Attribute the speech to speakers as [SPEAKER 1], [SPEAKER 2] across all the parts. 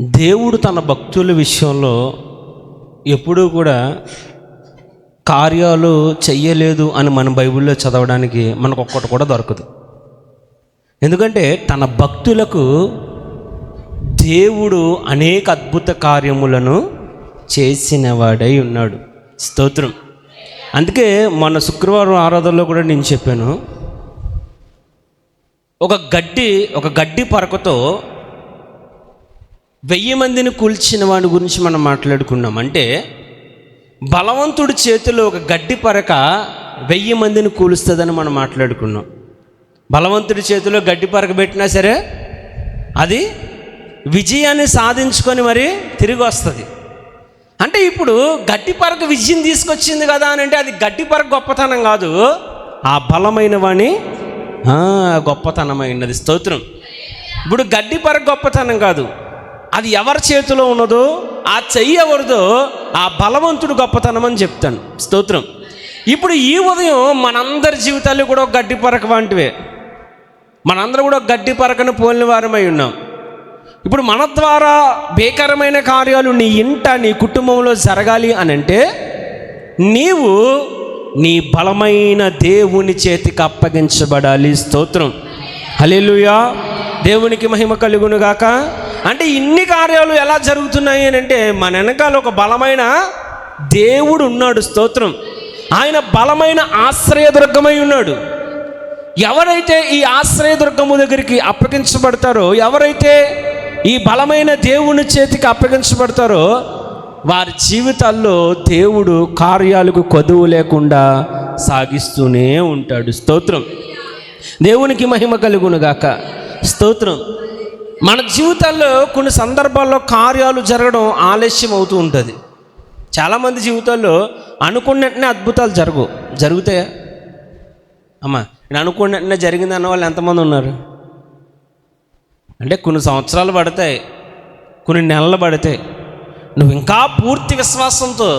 [SPEAKER 1] దేవుడు తన భక్తుల విషయంలో ఎప్పుడూ కూడా కార్యాలు చెయ్యలేదు అని మన బైబిల్లో చదవడానికి మనకు ఒక్కటి కూడా దొరకదు. ఎందుకంటే తన భక్తులకు దేవుడు అనేక అద్భుత కార్యములను చేసినవాడై ఉన్నాడు. స్తోత్రం. అందుకే మొన్న శుక్రవారం ఆరాధనలో కూడా నేను చెప్పాను, ఒక గడ్డి పరకతో 1000 మందిని కూల్చిన వాడి గురించి మనం మాట్లాడుకున్నాం. అంటే బలవంతుడి చేతిలో ఒక గడ్డి పరక 1000 మందిని కూలుస్తుందని మనం మాట్లాడుకున్నాం. బలవంతుడి చేతిలో గడ్డి పరక పెట్టినా సరే అది విజయాన్ని సాధించుకొని మరి తిరిగి వస్తుంది. అంటే ఇప్పుడు గడ్డి పరక విజయం తీసుకొచ్చింది కదా అని అంటే అది గడ్డి పరక గొప్పతనం కాదు, ఆ బలమైన వాణి గొప్పతనమైనది. స్తోత్రం. ఇప్పుడు గడ్డి పరక గొప్పతనం కాదు, అది ఎవరి చేతిలో ఉన్నదో ఆ చెయ్యి ఎవరిదో ఆ బలవంతుడు గొప్పతనం అని చెప్తాను. స్తోత్రం. ఇప్పుడు ఈ ఉదయం మనందరి జీవితాలు కూడా ఒక గడ్డి పరక వంటివే. మనందరూ కూడా గడ్డి పరకను పోలిన వారమై ఉన్నాం. ఇప్పుడు మన ద్వారా భీకరమైన కార్యాలు నీ ఇంట నీ కుటుంబంలో జరగాలి అని అంటే నీవు నీ బలమైన దేవుని చేతికి అప్పగించబడాలి. స్తోత్రం. హల్లెలూయా. దేవునికి మహిమ కలుగును గాక. అంటే ఇన్ని కార్యాలు ఎలా జరుగుతున్నాయి అని అంటే మన వెనకాల ఒక బలమైన దేవుడు ఉన్నాడు. స్తోత్రం. ఆయన బలమైన ఆశ్రయదుర్గమై ఉన్నాడు. ఎవరైతే ఈ ఆశ్రయదుర్గము దగ్గరికి అప్పగించబడతారో, ఎవరైతే ఈ బలమైన దేవుని చేతికి అప్పగించబడతారో వారి జీవితాల్లో దేవుడు కార్యాలకు కొదువు లేకుండా సాగిస్తూనే ఉంటాడు. స్తోత్రం. దేవునికి మహిమ కలుగును గాక. స్తోత్రం. మన జీవితాల్లో కొన్ని సందర్భాల్లో కార్యాలు జరగడం ఆలస్యం అవుతూ ఉంటుంది. చాలామంది జీవితాల్లో అనుకున్నట్టునే అద్భుతాలు జరుగుతాయా అమ్మా? నేను అనుకున్నట్టునే జరిగింది అన్న వాళ్ళు ఎంతమంది ఉన్నారు? అంటే కొన్ని సంవత్సరాలు పడతాయి, కొన్ని నెలలు పడతాయి. నువ్వు ఇంకా పూర్తి విశ్వాసంతో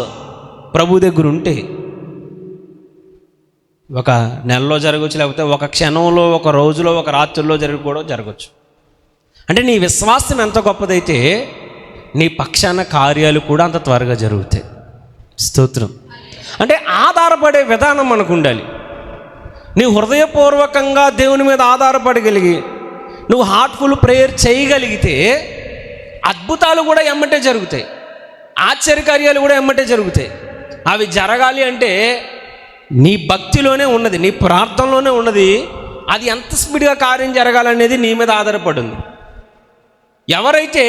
[SPEAKER 1] ప్రభు దగ్గర ఉంటే ఒక నెలలో జరగవచ్చు, లేకపోతే ఒక క్షణంలో, ఒక రోజులో, ఒక రాత్రిలో జరగవచ్చు. అంటే నీ విశ్వాసం ఎంత గొప్పదైతే నీ పక్షాన కార్యాలు కూడా అంత త్వరగా జరుగుతాయి. స్తోత్రం. అంటే ఆధారపడే విధానం మనకు ఉండాలి. నీ హృదయపూర్వకంగా దేవుని మీద ఆధారపడగలిగి నువ్వు హార్ట్ఫుల్ ప్రేయర్ చేయగలిగితే అద్భుతాలు కూడా ఎమ్మటే జరుగుతాయి, ఆశ్చర్యకార్యాలు కూడా ఎమ్మటే జరుగుతాయి. అవి జరగాలి అంటే నీ భక్తిలోనే ఉన్నది, నీ ప్రార్థనలోనే ఉన్నది. అది ఎంత స్పీడ్గా కార్యం జరగాలనేది నీ మీద ఆధారపడింది. ఎవరైతే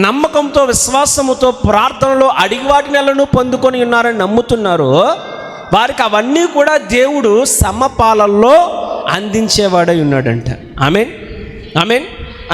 [SPEAKER 1] నమ్మకంతో విశ్వాసముతో ప్రార్థనలో అడిగి వాటిని పొందుకొని ఉన్నారని నమ్ముతున్నారో వారికి అవన్నీ కూడా దేవుడు సమపాలల్లో అందించేవాడై ఉన్నాడంట. ఆమేన్, ఆమేన్.